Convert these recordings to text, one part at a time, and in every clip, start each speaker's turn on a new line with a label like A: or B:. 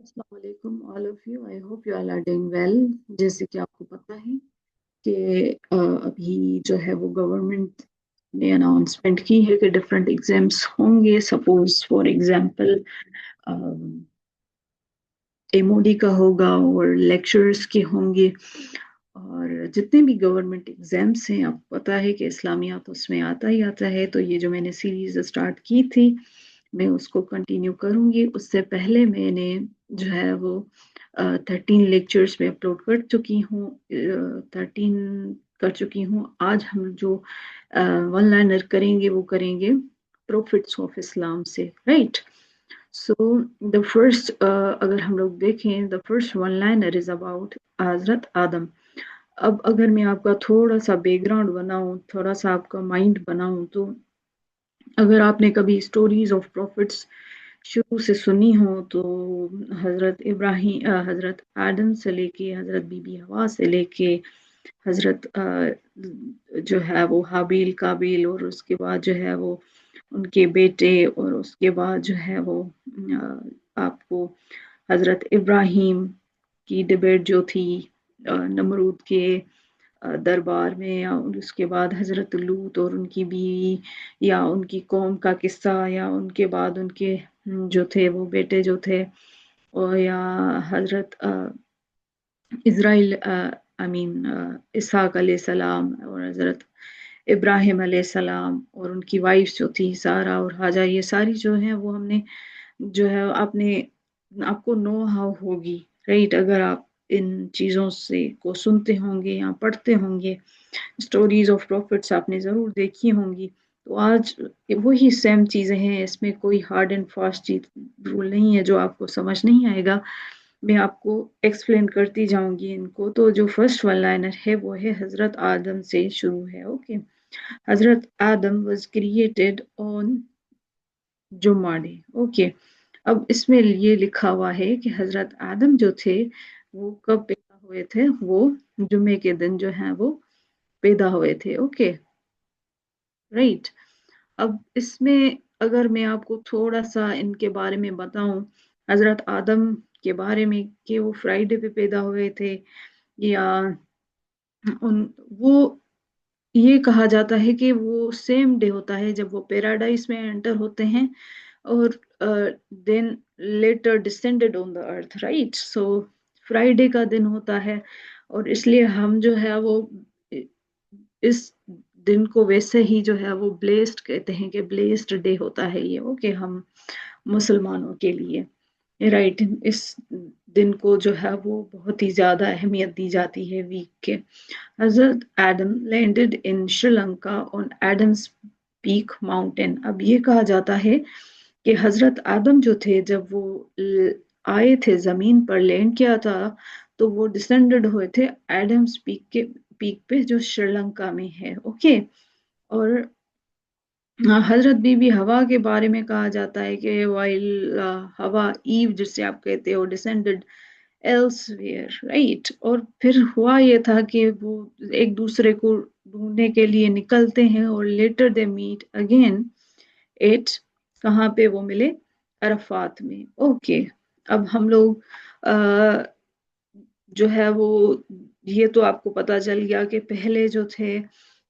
A: अस्सलाम वालेकुम all of you. I hope you all are doing well. जैसे कि आपको पता है कि अभी जो है वो गवर्नमेंट ने अनाउंसमेंट की है कि डिफरेंट एग्जाम्स होंगे। सपोज फॉर एग्जांपल एमओडी का होगा और लेक्चर्स के होंगे, और जितने भी गवर्नमेंट एग्जाम्स हैं आपको पता है कि इस्लामियात उसमें आता ही आता है। तो ये जो मैंने सीरीज स्टार्ट की थी मैं उसको कंटिन्यू करूंगी। उससे पहले मैंने जो है वो 13 लेक्चर्स में अपलोड कर चुकी हूँ, 13 कर चुकी हूँ। आज हम जो वन लाइनर करेंगे वो करेंगे प्रॉफिट्स ऑफ इस्लाम से, राइट। सो द फर्स्ट, अगर हम लोग देखें, the first one liner is about हजरत आदम। अब अगर मैं आपका थोड़ा सा बैकग्राउंड बनाऊं, थोड़ा सा आपका माइंड बनाऊं, तो अगर आपने कभी स्टोरीज ऑफ प्रॉफिट्स शुरू से सुनी हो तो हजरत इब्राहिम, हजरत आदम से लेके हजरत बीबी हवा से लेके हजरत जो है वो हाबिल काबिल, और उसके बाद जो है वो उनके बेटे, और उसके बाद जो है वो आपको हजरत इब्राहिम की डिबेट जो थी नमरूद के दरबार में, या उसके बाद हजरत लूत और उनकी बीवी, या उनकी कौम का किस्सा, या उनके बाद उनके जो थे वो बेटे जो थे, और या हजरत इज़राइल, आई मीन इसहाक अलैहिस्सलाम, और हजरत इब्राहिम अलैहिस्सलाम, और उनकी वाइफ्स जो थी सारा और हाजा, ये सारी जो हैं वो हमने जो है आपने आपको नो हाउ होगी, राइट। अगर आप इन चीज़ों से को सुनते होंगे या पढ़ते होंगे, स्टोरीज ऑफ प्रॉफिट्स आपने ज़रूर देखी होंगी। तो आज वही सेम चीज़ें हैं, इसमें कोई हार्ड एंड फास्ट चीज रूल नहीं है जो आपको समझ नहीं आएगा। मैं आपको एक्सप्लेन करती जाऊंगी इनको। तो जो फर्स्ट वन लाइनर है वो है हजरत आदम से शुरू है, ओके। हजरत आदम वाज क्रिएटेड ऑन जुम्मा डे, ओके। अब इसमें ये लिखा हुआ है कि हजरत आदम जो थे वो कब पैदा हुए थे, वो जुम्मे के दिन जो है वो पैदा हुए थे, ओके, राइट। अब इसमें अगर मैं आपको थोड़ा सा इनके बारे में बताऊं, हजरत आदम के बारे में, कि वो फ्राइडे पे पैदा हुए थे, या उन वो ये कहा जाता है कि वो सेम डे होता है जब वो पैराडाइज में एंटर होते हैं, और then later descended on the earth, right. So Friday का दिन होता है, और इसलिए हम जो है वो इस दिन को वैसे ही जो है वो ब्लेस्ड कहते हैं, कि ब्लेस्ड डे होता है ये, ओके, हम मुसलमानों के लिए, राइट। इस दिन को जो है वो बहुत ही ज्यादा अहमियत दी जाती है वीक के। हजरत Adam landed in Sri Lanka on Adam's peak mountain. अब ये कहा जाता है कि हजरत आदम जो थे जब वो आए थे जमीन पर, लैंड किया था, तो वो डिसेंडेड हुए थे एडम्स पीक पे जो श्रीलंका में है, ओके। और हजरत बीबी हवा के बारे में कहा जाता है कि वाइल हवा ईव जिसे आप कहते हो डिसेंडेड एल्सवेयर, राइट। और फिर हुआ ये था कि वो एक दूसरे को ढूंढने के लिए निकलते हैं, और later they meet again at, कहाँ पे वो मिले, अरफात में, ओके। अब हम लोग जो है वो, ये तो आपको पता चल गया कि पहले जो थे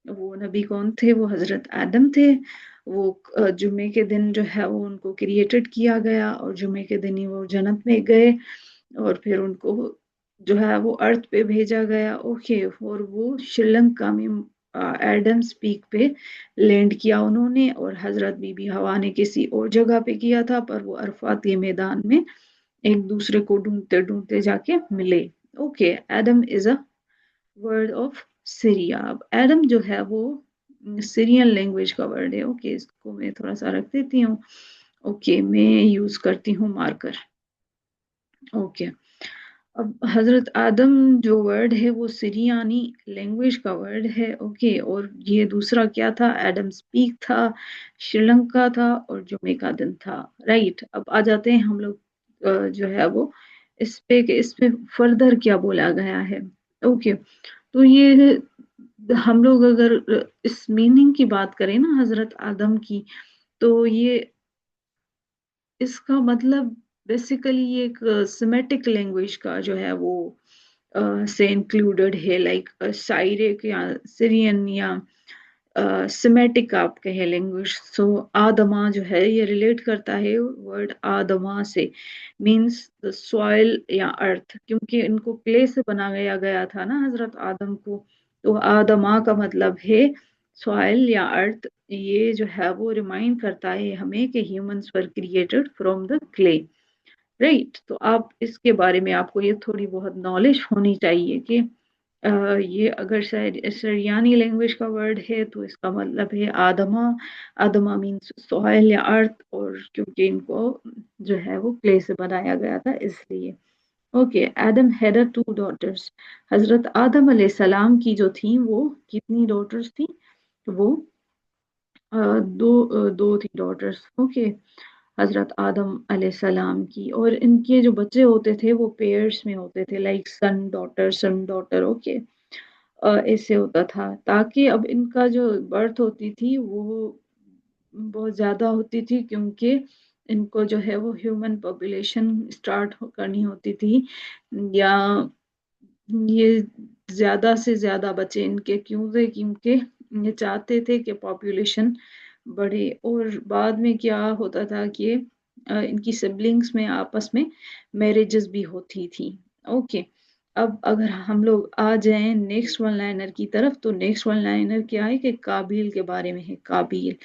A: वो नबी कौन थे, वो हजरत आदम थे। वो जुम्मे के दिन जो है वो उनको क्रिएटेड किया गया, और जुम्मे के दिन ही वो जन्नत में गए, और फिर उनको जो है वो अर्थ पे भेजा गया, ओके। और वो श्रीलंका में एडम्स पीक पे लैंड किया उन्होंने, और हजरत बीबी हवा ने किसी और जगह पे किया था, पर वो अरफात के मैदान में एक दूसरे को ढूंढते ढूंढते जाके मिले, okay. Adam is a word of Syria. अब एडम जो है वो सीरियन लैंग्वेज का वर्ड है, ओके। इसको मैं थोड़ा सा रख देती हूँ, ओके। मैं यूज करती हूँ मार्कर, ओके। अब हजरत आदम जो वर्ड है वो सीरियानी लैंग्वेज का वर्ड है, ओके। और ये दूसरा क्या था, एडम स्पीक था, श्रीलंका था, और जुमे का दिन था, राइट। अब आ जाते हैं हम लोग जो है वो इस पे कि इसमें फर्दर क्या बोला गया है, ओके। तो ये हम लोग अगर इस मीनिंग की बात करें ना हजरत आदम की, तो ये इसका मतलब बेसिकली ये एक सिमेटिक लैंग्वेज का जो है वो से इंक्लूडेड है, लाइक साइरिक या सीरियन या सिमेटिक आप कहे लैंग्वेज। सो आदमा जो है ये रिलेट करता है वर्ड आदमा से, मींस द सॉइल या अर्थ, क्योंकि इनको क्ले से बनाया गया था ना हजरत आदम को। तो आदमा का मतलब है सॉइल या अर्थ। ये जो है वो रिमाइंड करता है हमें कि humans were created from the clay, right. तो आप इसके बारे में आपको ये थोड़ी बहुत नॉलेज होनी चाहिए कि ये अगर सरियानी लैंग्वेज का वर्ड है तो इसका मतलब है आदमा। आदमा मीन्स सॉइल या अर्थ, और क्योंकि इनको जो है वो क्ले से बनाया गया था इसलिए। Okay, Adam had two daughters. हजरत आदम अलैहिस्सलाम की जो थी वो कितनी डॉटर्स थी? वो दो थी डॉटर्स। ओके, हजरत आदम अलैहिस्सलाम की, और इनके जो बच्चे होते थे वो पेयर्स में होते थे, लाइक सन डॉटर। ओके, ऐसे होता था, ताकि अब इनका जो बर्थ होती थी वो बहुत ज्यादा होती थी, क्योंकि इनको जो है वो ह्यूमन पॉपुलेशन स्टार्ट करनी होती थी, या ये ज्यादा से ज्यादा बच्चे इनके क्यों थे, क्योंकि ये चाहते थे कि पॉपुलेशन बढ़े। और बाद में क्या होता था कि इनकी सिबलिंग्स में आपस में मैरिजेस भी होती थी। ओके, अब अगर हम लोग आ जाएं नेक्स्ट वन लाइनर की तरफ, तो नेक्स्ट वन लाइनर क्या है कि काबिल के बारे में है। काबिल,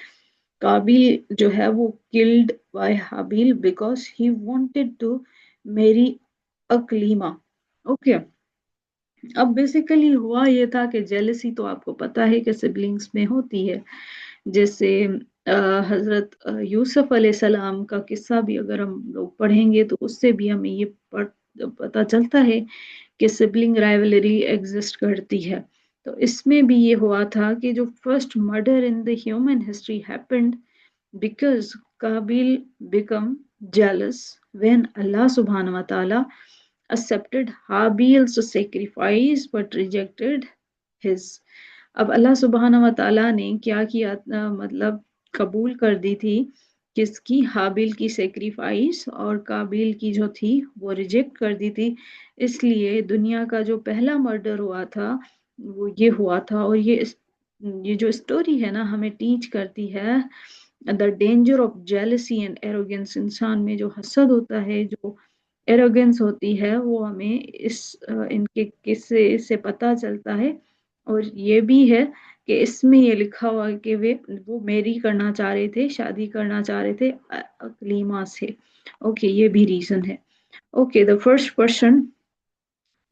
A: काबिल जो है वो killed by Habil because he wanted to marry Aqlima. Okay, अब बेसिकली हुआ ये था कि जेलसी तो आपको पता है कि सिबलिंग्स में होती है। जैसे हजरत यूसुफ अलैहिस्सलाम का किस्सा भी अगर हम लोग पढ़ेंगे तो उससे भी हमें ये पता चलता है कि सिबलिंग राइवलरी एग्जिस्ट करती है। तो इसमें भी ये हुआ था कि जो first murder in the human history happened because Qabil became jealous when Allah subhanahu wa ta'ala accepted Habil's sacrifice but rejected his। अब अल्लाह सुबहाना व ताला ने क्या किया, मतलब कबूल कर दी थी किसकी? हाबिल की सेक्रीफाइस, और काबिल की जो थी वो रिजेक्ट कर दी थी। इसलिए दुनिया का जो पहला मर्डर हुआ था वो ये हुआ था। और ये जो स्टोरी है ना हमें टीच करती है the danger of jealousy and arrogance. इंसान में जो हसद होता है, जो एरोगेंस होती है, वो हमें इनके किस्से से पता चलता है। और ये भी है कि इसमें ये लिखा हुआ है कि वो मैरी करना चाह रहे थे, शादी करना चाह रहे थे अकलीमा से। ओके, ये भी रीजन है। Okay, the first person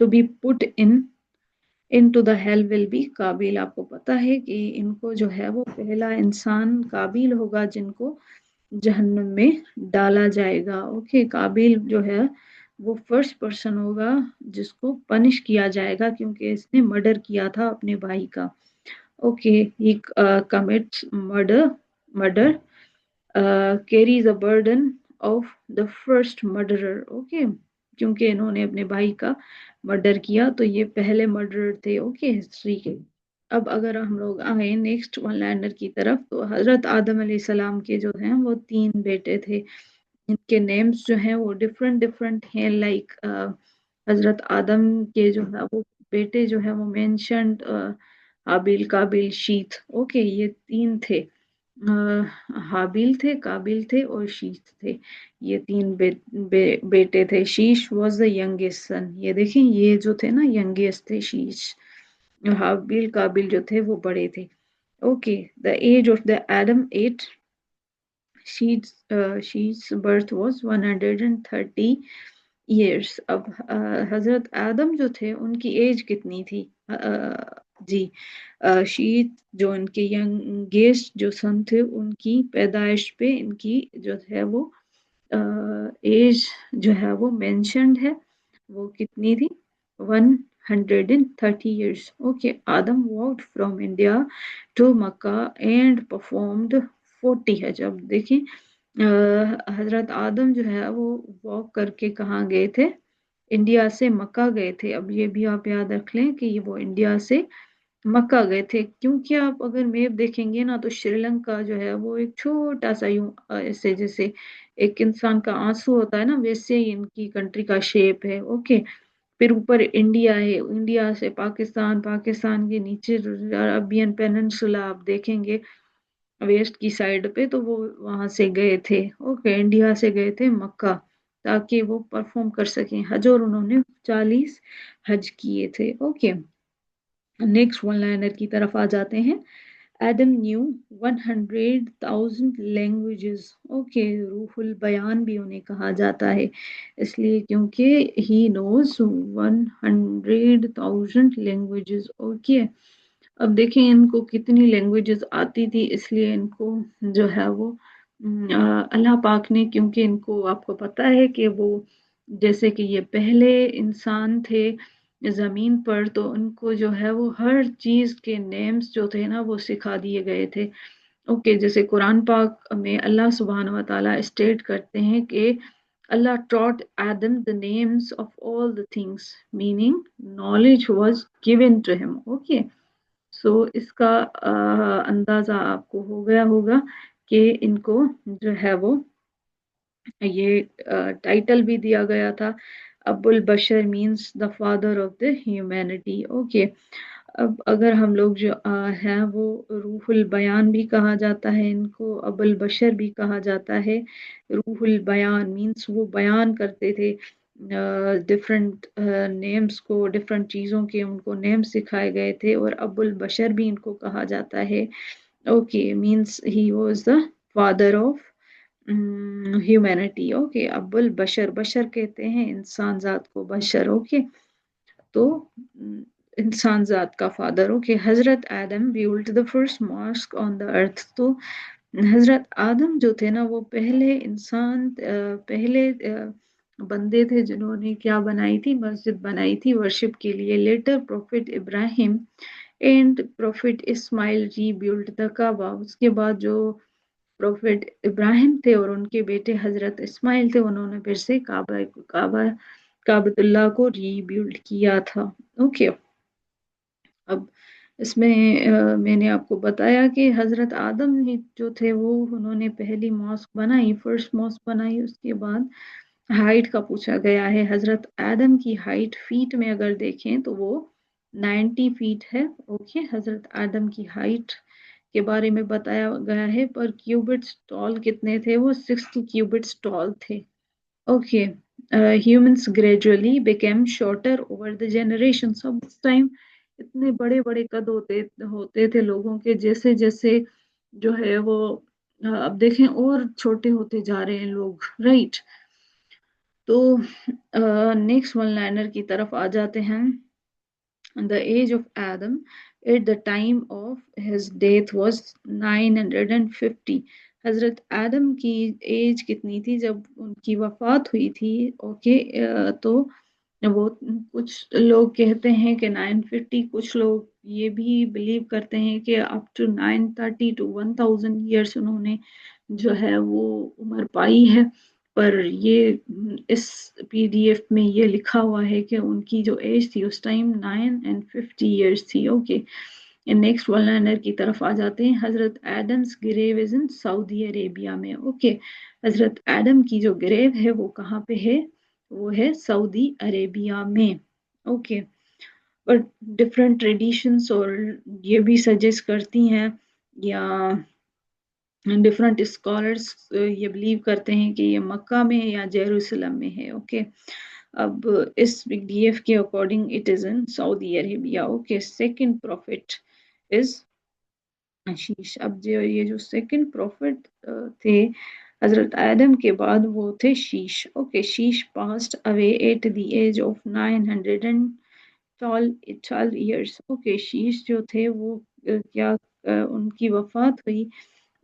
A: to be put into the hell will be Qabil. आपको पता है कि इनको जो है वो पहला इंसान काबिल होगा जिनको जहन्नुम में डाला जाएगा। ओके, काबिल जो है वो फर्स्ट पर्सन होगा जिसको पनिश किया जाएगा, क्योंकि इसने मर्डर किया था अपने भाई का। Okay, he commits murder carry the burden of the first murderer. Okay, क्योंकि इन्होंने अपने भाई का मर्डर किया तो ये पहले मर्डरर थे ओके हिस्ट्री के। अब अगर हम लोग आए नेक्स्ट वन लैंडर की तरफ, तो हजरत आदम सलाम के जो हैं वो तीन बेटे थे। इनके नेम्स जो हैं वो डिफरेंट डिफरेंट हैं, लाइक हजरत आदम के जो है वो बेटे जो है वो मेंशन्ड हाबिल काबिल शीत। ओके, ये तीन थे, हाबिल थे, काबिल थे और शीश थे। ये तीन बेटे थे। शीश वॉज द यंगेस्ट सन। ये देखें, ये जो थे ना यंगेस्ट थे शीश। हाबिल काबिल जो थे वो बड़े थे। Okay, the age of the Adam 8, शीज बर्थ वॉज 130 ईयर्स। अब हजरत आदम जो थे उनकी एज कितनी थी? जी, शीत जो इनके यंगेस्ट जो सन थे उनकी पैदाइश पे इनकी जो है वो एज जो है वो मेंशन्ड है। वो कितनी थी? 130 years. Okay, Adam walked from India to Mecca and performed 40 हज। अब देखें, हजरत आदम जो है वो वॉक करके कहाँ गए थे? इंडिया से मक्का गए थे। अब ये भी आप याद रख लें कि ये वो इंडिया से मक्का गए थे, क्योंकि आप अगर मैप देखेंगे ना तो श्रीलंका जो है वो एक छोटा सा यूं ऐसे जैसे एक इंसान का आंसू होता है ना, वैसे ही इनकी कंट्री का शेप है। ओके, फिर ऊपर इंडिया है, इंडिया से पाकिस्तान, पाकिस्तान के नीचे अरबियन पेनिनसुला आप देखेंगे वेस्ट की साइड पे, तो वो वहां से गए थे। ओके, इंडिया से गए थे मक्का, ताकि वो परफॉर्म कर सकें हज, और उन्होंने 40 हज किए थे। ओके, नेक्स्ट वन लाइनर की तरफ आ जाते हैं। Adam new 100,000 languages. ओके, रूहुल बयान भी उन्हें कहा जाता है, इसलिए क्योंकि ही नोज 100,000 लैंग्वेजेस। ओके, अब देखें इनको कितनी लैंग्वेजेस आती थी, इसलिए इनको जो है वो अल्लाह पाक ने, क्योंकि इनको आपको पता है कि वो जैसे कि ये पहले इंसान थे जमीन पर, तो उनको जो है वो हर चीज के नेम्स जो थे ना वो सिखा दिए गए थे। ओके, जैसे कुरान पाक में अल्लाह सुब्हान व तआला स्टेट करते हैं कि अल्लाह taught Adam the names of all the things, meaning knowledge was given to him. Okay, so इसका अंदाजा आपको हो गया होगा कि इनको जो है वो ये टाइटल भी दिया गया था, अबुल बशर means the father of the humanity. Okay, अब अगर हम लोग जो हैं वो रूहुल बयान भी कहा जाता है इनको, अबुल बशर भी कहा जाता है। रूहुल बयान मीन्स वो बयान करते थे डिफरेंट नेम्स को, डिफरेंट चीज़ों के उनको नेम सिखाए गए थे, और अबुल बशर भी इनको कहा जाता है। Okay, means he was the father of humanity. Okay, अब्बुल बशर, बशर कहते हैं इंसान जात को, बशर। ओके, तो इंसान जात का फादर। ओके, हजरत Adam built the first mosque on the earth. तो हजरत आदम जो थे ना वो पहले इंसान पहले बंदे थे जिन्होंने क्या बनाई थी, मस्जिद बनाई थी वर्शिप के लिए। Later prophet Ibrahim and prophet Ismail rebuild the Kaaba. उसके बाद जो प्रोफेट इब्राहिम थे और उनके बेटे हजरत इस्माइल थे, उन्होंने फिर से काबा काबतुल्लाह को रीबिल्ड किया था। ओके, अब इसमें मैंने आपको बताया कि हजरत आदम ही जो थे वो उन्होंने पहली मॉस्क बनाई, फर्स्ट मॉस्क बनाई। उसके बाद हाइट का पूछा गया है, हजरत आदम की हाइट फीट में अगर देखें तो वो 90 फीट है। ओके, हजरत आदम की हाइट के बारे में बताया गया है, पर क्यूबिट्स टॉल कितने थे, वो 60 क्यूबिट्स टॉल थे। Okay, humans gradually became shorter over the generations। सब उस टाइम इतने बड़े बड़े कद होते होते थे लोगों के, जैसे जैसे जो है वो अब देखें और छोटे होते जा रहे हैं लोग, राइट। तो नेक्स्ट वन लाइनर की तरफ आ जाते हैं। The age of Adam at the time of his death was 950। हजरत आदम की एज कितनी थी जब उनकी वफात हुई थी? ओके, तो वो कुछ लोग कहते हैं कि 950, कुछ लोग ये भी बिलीव करते हैं कि अप टू 930 टू 1000 ईयर्स उन्होंने जो है वो उम्र पाई है। पर ये इस पीडीएफ में ये लिखा हुआ है कि उनकी जो एज थी उस टाइम 950 ईयर्स थी। ओके, नेक्स्ट वन लाइनर की तरफ आ जाते हैं। हजरत Adam's grave is in Saudi Arabia में। ओके, हजरत एडम की जो ग्रेव है वो कहाँ पे है? वो है सऊदी अरेबिया में। ओके, और डिफरेंट ट्रेडिशंस और ये भी सजेस्ट करती हैं, या डिफरेंट स्कॉलर्स ये बिलीव करते हैं कि ये मक्का में या जेरूसलम में है। ओके, अब इस पीडीएफ के according it is in Saudi Arabia. Okay, second profit is शीश। अब जो ये जो सेकंड प्रॉफिट थे हजरत आदम के बाद वो थे शीश। Okay, Sheesh passed away at the age of 912 years. Okay, शीश जो थे वो क्या उनकी वफात हुई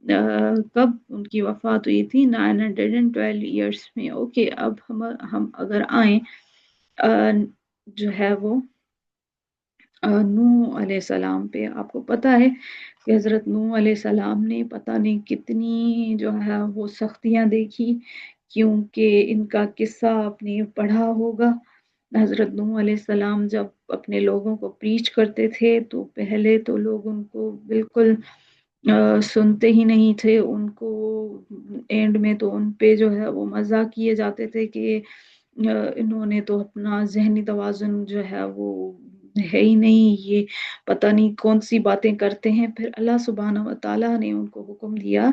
A: कब उनकी वफात हुई थी? 912 ईयर्स में। ओके, अब हम अगर आए जो है वो नूह अलैहिस्सलाम पे, आपको पता है कि हज़रत नूह अलैहिस्सलाम ने पता नहीं कितनी जो है वो सख्तियाँ देखी, क्योंकि इनका किस्सा आपने पढ़ा होगा हज़रत नूह अलैहिस्सलाम जब अपने लोगों को प्रीच करते थे तो पहले तो लोग उनको बिल्कुल सुनते ही नहीं थे। उनको एंड में तो उन पे जो है वो मज़ाक किए जाते थे कि इन्होंने तो अपना ज़हनी तवाज़ुन जो है वो है ही नहीं, ये पता नहीं कौन-सी बातें करते हैं। फिर अल्लाह सुब्हानहू व तआला ने उनको हुक्म दिया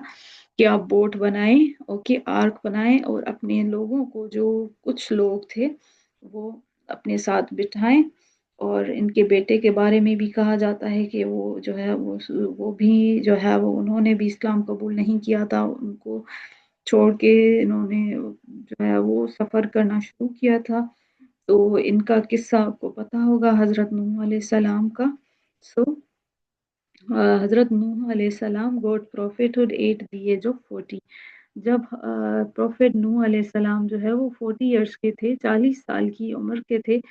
A: कि आप बोट बनाएँ, ओके, आर्क बनाएँ और अपने लोगों को जो कुछ लोग थे, वो अपने साथ बिठाएँ। और इनके बेटे के बारे में भी कहा जाता है कि वो जो है वो भी जो है वो उन्होंने भी इस्लाम कबूल नहीं किया था। उनको छोड़ के इन्होंने जो है वो सफ़र करना शुरू किया था। तो इनका किस्सा आपको पता होगा हज़रत नूह अलैहिस्सलाम का। सो हज़रत नूह अलैहिस्सलाम got prophethood at the age of 40। जब प्रोफेट नूह अलैहिस्सलाम जो है वो 40 इयर्स के थे, 40 साल की उम्र के थे,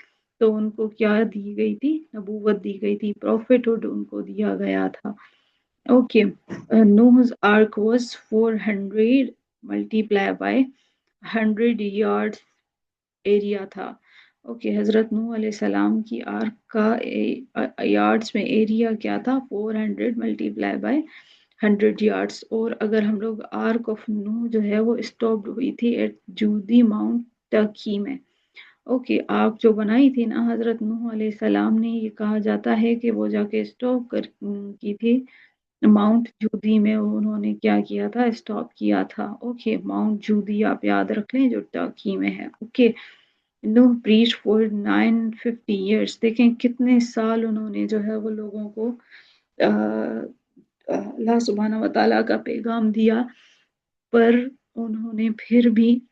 A: तो उनको क्या दी गई थी? नबूवत दी गई थी, प्रॉफिटहुड उनको दिया गया था। ओके, नूह's ark was 400 multiplied by 100 yards area था। ओके, हज़रत नूह अलैहिस्सलाम की आर्क का यार्ड्स में एरिया क्या था? 400 मल्टीप्लाई बाय 100 यार्ड्स। और अगर हम लोग आर्क ऑफ नूह जो है वो स्टॉप्ड हुई थी एट जूदी माउंट टर्की में। ओके, आर्क जो बनाई थी ना हज़रत नूह अलैहिस्सलाम ने, ये कहा जाता है कि वो जाके स्टॉप कर की थी माउंट जूदी में। उन्होंने क्या किया था? स्टॉप किया था। ओके, माउंट जूदी आप याद रख लें जो टर्की में है। Okay, Nuh preached for 950 years. देखें कितने साल उन्होंने जो है वो लोगों को अल्लाह सुब्हाना व तआला का पैगाम दिया, पर उन्होंने फिर भी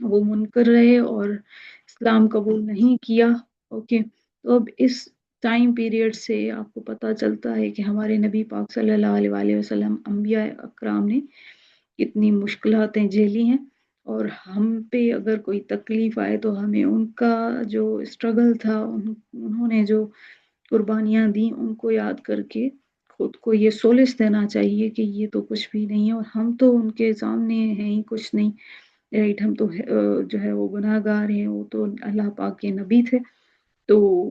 A: वो मुनकर रहे और इस्लाम कबूल नहीं किया। ओके, तो अब इस टाइम पीरियड से आपको पता चलता है कि हमारे नबी पाक सल्लल्लाहु अलैहि वसल्लम अम्बिया अकराम ने कितनी मुश्किलातें झेली हैं। और हम पे अगर कोई तकलीफ आए तो हमें उनका जो स्ट्रगल था, उन्होंने जो कुर्बानियाँ दी, उनको याद करके खुद को ये सोलिस देना चाहिए कि ये तो कुछ भी नहीं है और हम तो उनके सामने हैं ही कुछ नहीं। राइट, हम तो जो है वो गुनाहगार हैं, वो तो अल्लाह पाक के नबी थे। तो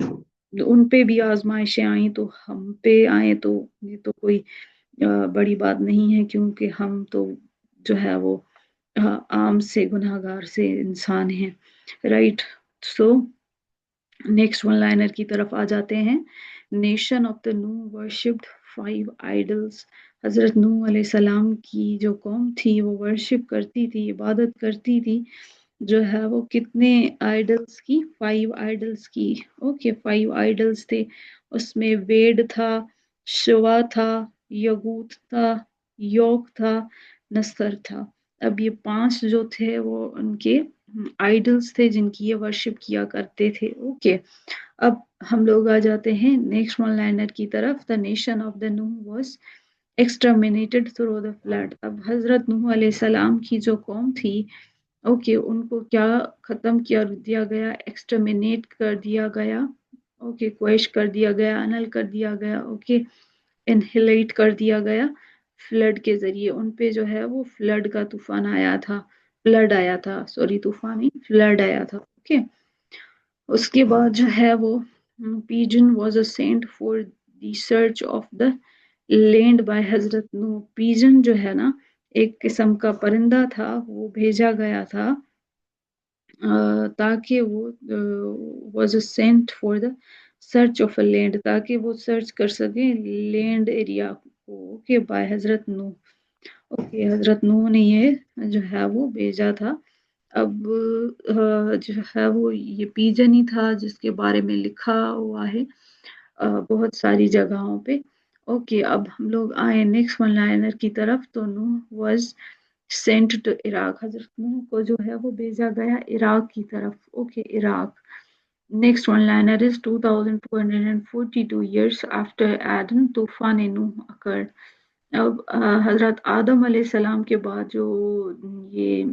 A: उन पे भी आज़माइशें आई तो हम पे आए तो ये तो कोई बड़ी बात नहीं है, क्योंकि हम तो जो है वो आम से गुनाहगार से इंसान हैं। Right, so next one liner की तरफ आ जाते हैं। नेशन ऑफ द नू वर्शिप्ड 5 आइडल्स। हज़रत नूह अलैहिस्सलाम की जो कौम थी वो वर्शिप करती थी, इबादत करती थी जो है वो कितने आइडल्स की? 5 आइडल्स की। ओके, 5 आइडल्स थे। उसमें वेड था, शिवा था, यगूत था, योक था, नस्तर था। अब ये 5 जो थे वो उनके आइडल्स थे जिनकी ये वर्शिप किया करते थे। ओके, अब हम लोग आ जाते हैं नेक्स्ट वन लाइनर की तरफ। The nation of the Nuh was exterminated through the flood. अब हजरत नूह अलैहिस्सलाम की जो कौम थी, ओके, उनको क्या खत्म किया दिया गया? एक्सटर्मिनेट कर दिया गया। ओके, क्वेश कर दिया गया, अनल कर दिया गया। ओके, इनहिलेट कर दिया गया फ्लड के जरिए। उन पे जो है वो फ्लड का तूफान आया था, फ्लड आया था, सॉरी तूफान नहीं, फ्लड आया था। ओके, उसके बाद जो है वो pigeon was a sent for the search of the land by हजरत नूह। पीजन जो है ना, एक किस्म का परिंदा था, वो भेजा गया था ताकि वो was a sent for the search of a land, ताकि वो सर्च कर सके लैंड एरिया को। ओके, बाय हजरत नूह। ओके, हजरत नूह ने ये जो है वो भेजा था। अब जो है वो ये पीजन ही था जिसके बारे में लिखा हुआ है बहुत सारी जगहों पे। ओके, अब हम लोग आए नेक्स्ट वन लाइनर की तरफ। तो नूह वाज सेंट टू इराक। हजरत नूह को जो है वो भेजा गया इराक की तरफ। Okay, Iraq. Next one liner is 2242 years after Adam तूफान नूह occurred। अब हजरत आदम अलैहिस्सलाम के बाद जो ये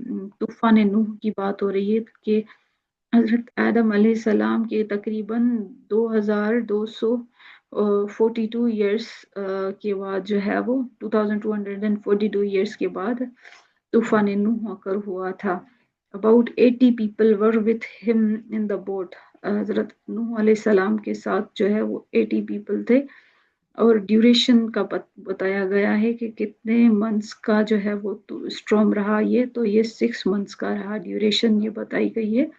A: तूफान नूह की बात हो रही है कि हजरत आदम अलैहिस्सलाम के तकरीबन 2242 ईयर्स के बाद जो है वो 2242 ईयर्स के बाद तूफान नूह आकर हुआ था। about 80 people were with him in the boat. हजरत नूह अलैहि सलाम के साथ जो है वो 80 people थे, और ड्यूरेशन का बताया गया है कि कितने मंथ्स का जो है वो स्टॉर्म रहा, ये तो ये 6 months का रहा, ड्यूरेशन ये बताई गई है।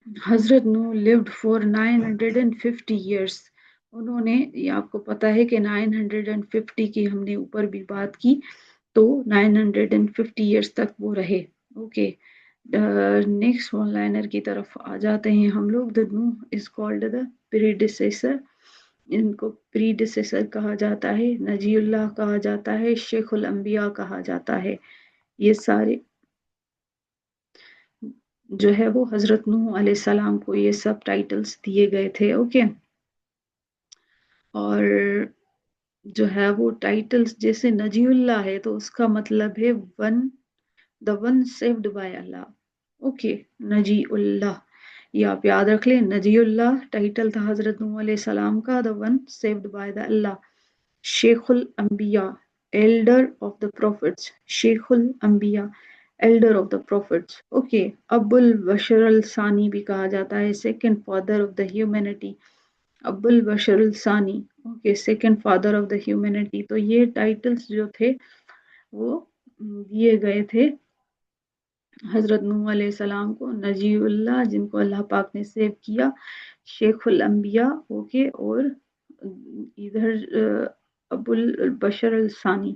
A: हजरत नूह लिव्ड फॉर 950 years। उन्होंने, ये आपको पता है कि 950 की हमने ऊपर भी बात की, तो 950 years तक वो रहे। ओके, नेक्स्ट वन लाइनर की तरफ आ जाते हैं हम लोग। The Nuh is called the predecessor, इनको प्रीडिसेसर कहा जाता है, नजीउल्लाह कहा जाता है, शेखुल अंबिया कहा जाता है। ये सारे जो है वो हजरत नूह अलैहिस्सलाम को ये सब टाइटल्स दिए गए थे। ओके, और जो है वो टाइटल्स जैसे नजीउल्लाह है तो उसका मतलब है one, the one saved by Allah. Okay, नजीउल्लाह, ये आप याद रख लें, नजीउल्लाह टाइटल था हजरत नूह अलैहि सलाम का, the one saved by the Allah. शेखुल अंबिया, एल्डर ऑफ द प्रॉफिट्स, शेखुल अंबिया, elder of the prophets. Okay, अबुल बशर अल सानी भी कहा जाता है, second father of the humanity, अब्बुल बशर अल सानी। Okay, second father of the humanity. तो ये टाइटल्स जो थे वो दिए गए थे हजरत नूह अलैहि सलाम को, नजीउल्लाह जिनको अल्लाह पाक ने सेव किया, शेखुल अंबिया। ओके, और इधर अबुल बशर अल सानी।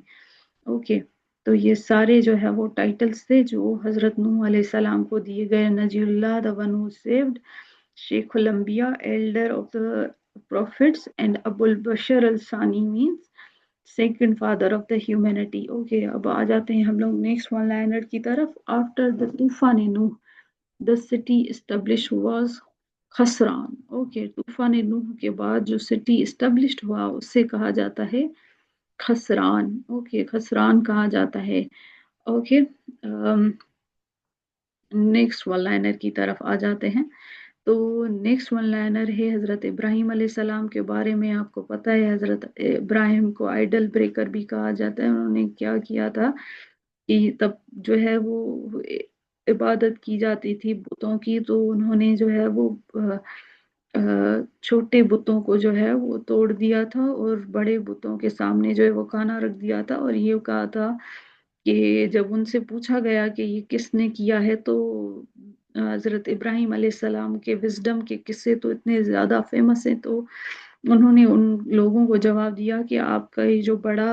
A: ओके, तो ये सारे जो है वो टाइटल्स थे जो हजरत नूह अलैहि सलाम को दिए गए, नजीउल्लाह द वन हू सेव्ड, शेखुल अंबिया elder of the prophets, and Abul Bashar al-Sani means second father of the humanity। Okay, अब आ जाते हैं हम लोग नेक्स्ट वन लाइनर की तरफ। आफ्टर द तूफान Nuh the city establish was खसरान। ओके, तूफान नूह के बाद जो सिटी एस्टेब्लिश्ड हुआ उससे कहा जाता है खसरान। ओके, खसरान कहा जाता है। ओके, नेक्स्ट वन लाइनर की तरफ आ जाते हैं। तो नेक्स्ट वन लाइनर है हज़रत इब्राहिम अलैहिस्सलाम के बारे में। आपको पता है हज़रत इब्राहिम को आइडल ब्रेकर भी कहा जाता है। उन्होंने क्या किया था कि तब जो है वो इबादत की जाती थी बुतों की, तो उन्होंने जो है वो छोटे बुतों को जो है वो तोड़ दिया था और बड़े बुतों के सामने जो है वो खाना रख दिया था, और ये कहा था कि जब उनसे पूछा गया कि ये किसने किया है, तो हज़रत इब्राहिम अलैहिस्सलाम के विजडम के किस्से तो इतने ज़्यादा फेमस हैं, तो उन्होंने उन लोगों को जवाब दिया कि आपका ये जो बड़ा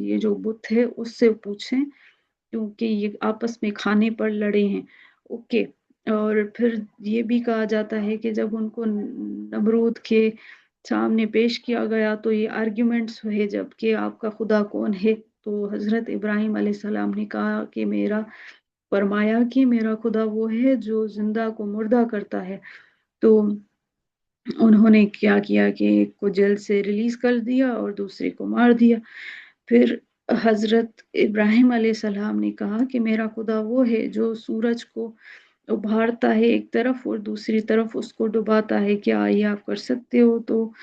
A: ये जो बुत है उससे पूछें, क्योंकि ये आपस में खाने पर लड़े हैं। ओके, और फिर ये भी कहा जाता है कि जब उनको नमरूद के सामने पेश किया गया तो ये आर्ग्यूमेंट्स हुए जब कि आपका खुदा कौन है, तो हज़रत इब्राहिम अलैहिस्सलाम ने कहा कि मेरा, फरमाया कि मेरा खुदा वो है जो जिंदा को मुर्दा करता है। तो उन्होंने क्या किया कि एक को जेल से रिलीज कर दिया और दूसरे को मार दिया। फिर हजरत इब्राहिम अलैहिस्सलाम ने कहा कि मेरा खुदा वो है जो सूरज को उभारता है एक तरफ और दूसरी तरफ उसको डुबाता है, क्या ये आप कर सकते हो? तो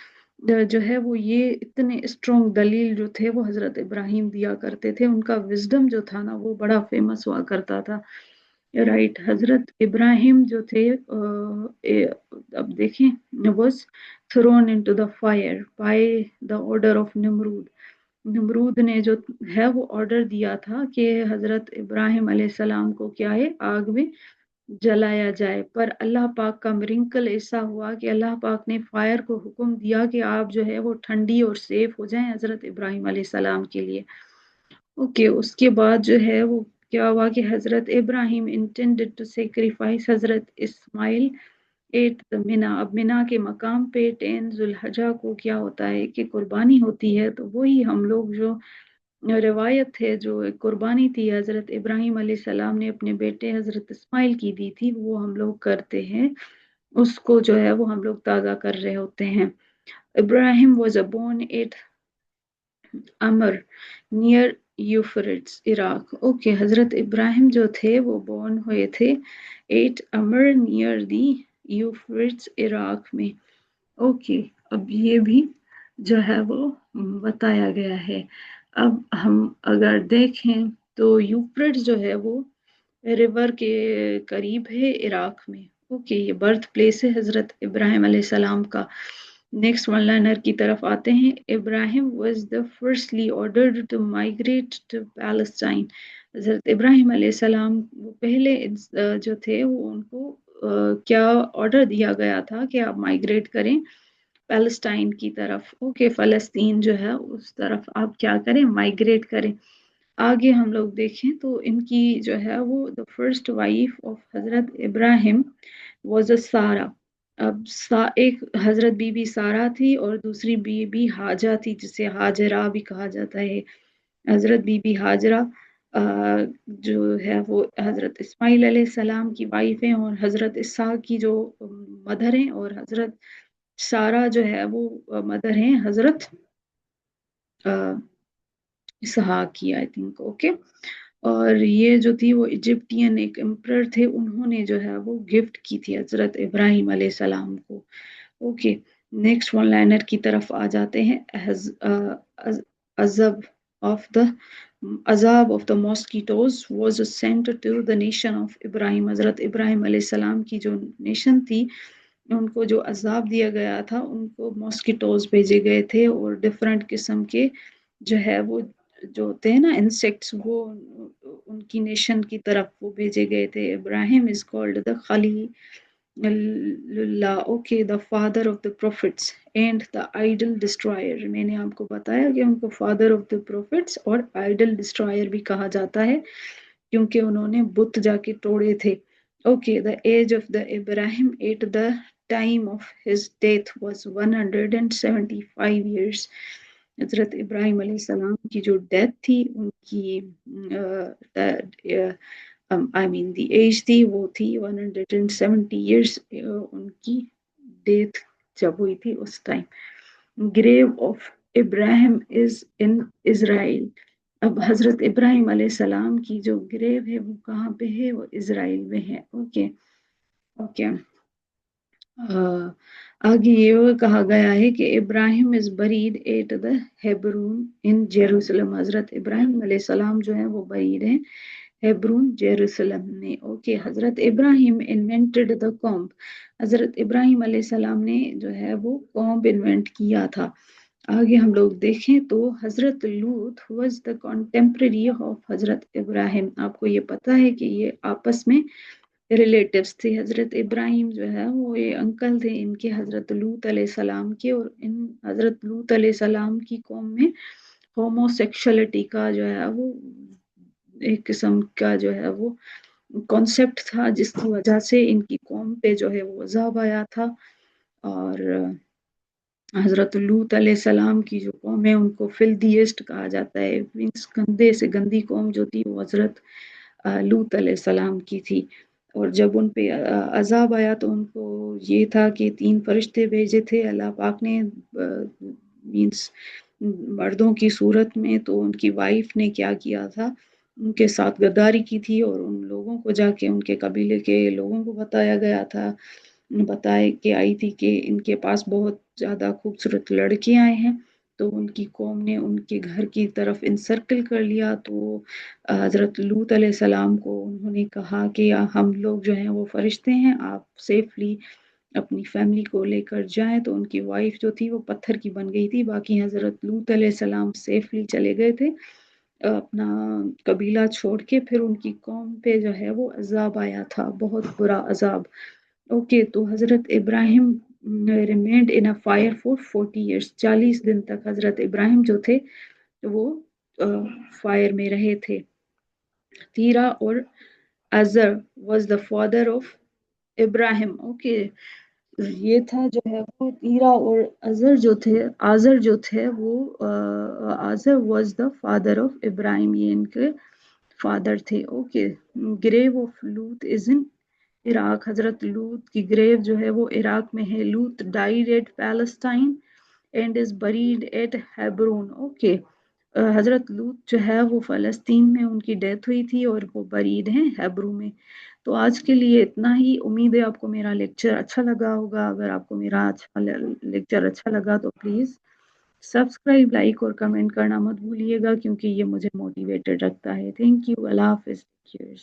A: जो है वो ये इतने स्ट्रॉन्ग दलील जो थे वो हजरत इब्राहिम दिया करते थे, उनका विजडम जो था ना वो बड़ा फेमस हुआ करता था। राइट, हजरत इब्राहिम जो थे अब देखें, was thrown into the fire by the order of Nimrod. Namrud ने जो है वो ऑर्डर दिया था कि हजरत इब्राहिम अलैहिस्सलाम को क्या है, आग में जलाया जाए, पर अल्लाह पाक का मिरेकल ऐसा हुआ कि अल्लाह पाक ने फायर को हुक्म दिया कि आप जो है वो ठंडी और सेफ हो जाएं हजरत इब्राहिम अलैहिस्सलाम के लिए। ओके, उसके बाद जो है वो क्या हुआ कि हजरत Ibrahim intended to sacrifice Hazrat Ismail at the मिना। अब मिना के मकाम पे 10 जुल्हज्जा को क्या होता है कि कुर्बानी होती है, तो वही हम लोग जो रिवायत है जो एक कुर्बानी थी हजरत इब्राहिम अलैहिस्सलाम ने अपने बेटे हजरत इस्माइल की दी थी, वो हम लोग करते हैं, उसको जो है वो हम लोग ताज़ा कर रहे होते हैं। इब्राहिम वाज बोर्न एट अमर नियर यूफ्रेट्स इराक। ओके, हजरत इब्राहिम जो थे वो बोर्न हुए थे एट अमर नियर दी यूफ्रेट्स इराक में। ओके, अब ये भी जो है वो बताया गया है। अब हम अगर देखें तो यूफ्रेट्स जो है वो रिवर के करीब है इराक में। ओके, ये बर्थ प्लेस है हजरत इब्राहिम अलैहिस्सलाम का। नेक्स्ट वन लाइनर की तरफ आते हैं। Ibrahim was the firstly ordered to migrate to Palestine. हजरत इब्राहिम अलैहिस्सलाम वो पहले जो थे वो उनको क्या ऑर्डर दिया गया था कि आप माइग्रेट करें पैलेस्टाइन की तरफ। ओके, फ़लस्तीन जो है उस तरफ आप क्या करें, माइग्रेट करें। आगे हम लोग देखें तो इनकी जो है वो the first wife of Hazrat Ibrahim was a सारा। अब एक हजरत बीबी सारा थी और दूसरी बीबी हाजा थी, जिसे हाजरा भी कहा जाता है। हजरत बीबी हाजरा जो है वो हजरत इस्माइल अलैहिस्सलाम की वाइफ हैं और हजरत इसहाक की जो मदर हैं, और हजरत सारा जो है वो मदर हैं हजरत इसहाक की, आई थिंक। ओके, और ये जो थी वो इजिप्टियन एक एम्परर थे, उन्होंने जो है वो गिफ्ट की थी हजरत इब्राहिम अलैहिस्सलाम को। ओके, नेक्स्ट वन लाइनर की तरफ आ जाते हैं। अजब ऑफ द अजाब of the mosquitoes was sent to the nation of Ibrahim. हजरत इब्राहिम अलैहिस्सलाम की जो नेशन थी उनको जो अजाब दिया गया था, उनको मॉस्किटोज भेजे गए थे और डिफरेंट किस्म के जो है वो जो होते हैं ना इंसेक्ट्स, वो उनकी नेशन की तरफ वो भेजे गए थे। इब्राहिम इज कॉल्ड द खलीलुल्लाह, okay, the father of the prophets and the idol destroyer. मैंने आपको बताया कि उनको फादर ऑफ द प्रोफिट्स और आइडल डिस्ट्रॉयर भी कहा जाता है, क्योंकि उन्होंने बुत जाके तोड़े थे। Okay, the age of the Ibrahim at the time of his death was 175 years। हजरत इब्राहिम अलैहिस्सलाम की जो डेथ थी उनकी आई मीन द एज थी वो थी 170 years। उनकी डेथ जब हुई थी उस time. Grave of Ibrahim is in Israel. अब हजरत इब्राहिम अलैहिस्सलाम की जो ग्रेव है वो कहाँ पे है, वो इजराइल में है। ओके ओके, आगे ये कहा गया है कि Ibrahim is buried at the Hebron in Jerusalem. हजरत इब्राहिम अलैहिस्सलाम जो है वो बरीड हैं हेब्रून जेरूसलम में। ओके, हजरत इब्राहिम इन्वेंटेड द कॉम्ब। हजरत इब्राहिम अलैहिस्सलाम ने जो है वो कॉम्ब इन्वेंट किया था। आगे हम लोग देखें तो हजरत लूत वाज द कॉन्टेम्पररी ऑफ हजरत इब्राहिम। आपको ये पता है कि ये आपस में रिलेटिव्स थे। हजरत इब्राहिम जो है वो ये अंकल थे इनके हजरत लूत अलैहिस्सलाम के, और इन हजरत लूत अलैहिस्सलाम की कौम में होमोसेक्सुअलिटी का जो है वो एक किस्म का जो है वो कॉन्सेप्ट था, जिसकी वजह से इनकी कौम पे जो है वो अजाब आया था। और हजरत लूत अलैहिस्सलाम की जो कौम है उनको फिल्दीएस्ट कहा जाता है, मीन्स गंदे से गंदी कौम जो थी वो हजरत लूत अलैहिस्सलाम की थी। और जब उन पे अजाब आया तो उनको ये था कि 3 फरिश्ते भेजे थे अल्लाह पाक ने, मीन्स मर्दों की सूरत में। तो उनकी वाइफ ने क्या किया था, उनके साथ गद्दारी की थी, और उन लोगों को जाके उनके कबीले के लोगों को बताया गया था, बताए कि आई थी कि इनके पास बहुत ज़्यादा खूबसूरत लड़के आए हैं। तो उनकी कौम ने उनके घर की तरफ इंसर्कल कर लिया। तो हज़रत लूत अलैहिस्सलाम को उन्होंने कहा कि हम लोग जो हैं वो फरिश्ते हैं, आप सेफली अपनी फैमिली को लेकर जाएं। तो उनकी वाइफ जो थी वो पत्थर की बन गई थी, बाकी हज़रत लूत अलैहिस्सलाम सेफली चले गए थे अपना कबीला छोड़ के। फिर उनकी कौम पे जो है वो अजाब आया था, बहुत बुरा अजाब। ओके, तो हज़रत Ibrahim remained in a fire for 40 years। 40 दिन तक हज़रत इब्राहिम जो थे वो फायर में रहे थे। तीरा और अजर was the father of Ibrahim. Okay, ये था जो है वो तीरा और अजर जो थे, आजर जो थे वो Azar was the father of Ibrahim, ये इनके फादर थे। Okay, grave of Lut is in Iraq. हजरत लूत की ग्रेव जो है वो इराक में है। Lut died at Palestine and is buried at Hebron. Okay, हजरत लूत जो है वो फ़लस्तीन में उनकी डेथ हुई थी और वो बरीड हैं हेब्रू में। तो आज के लिए इतना ही। उम्मीद है आपको मेरा लेक्चर अच्छा लगा होगा। अगर आपको मेरा लेक्चर अच्छा लगा तो प्लीज़ सब्सक्राइब, लाइक और कमेंट करना मत भूलिएगा क्योंकि ये मुझे मोटिवेटेड रखता है। थैंक यू, अल्लाह हाफ़िज़, टेक केयर।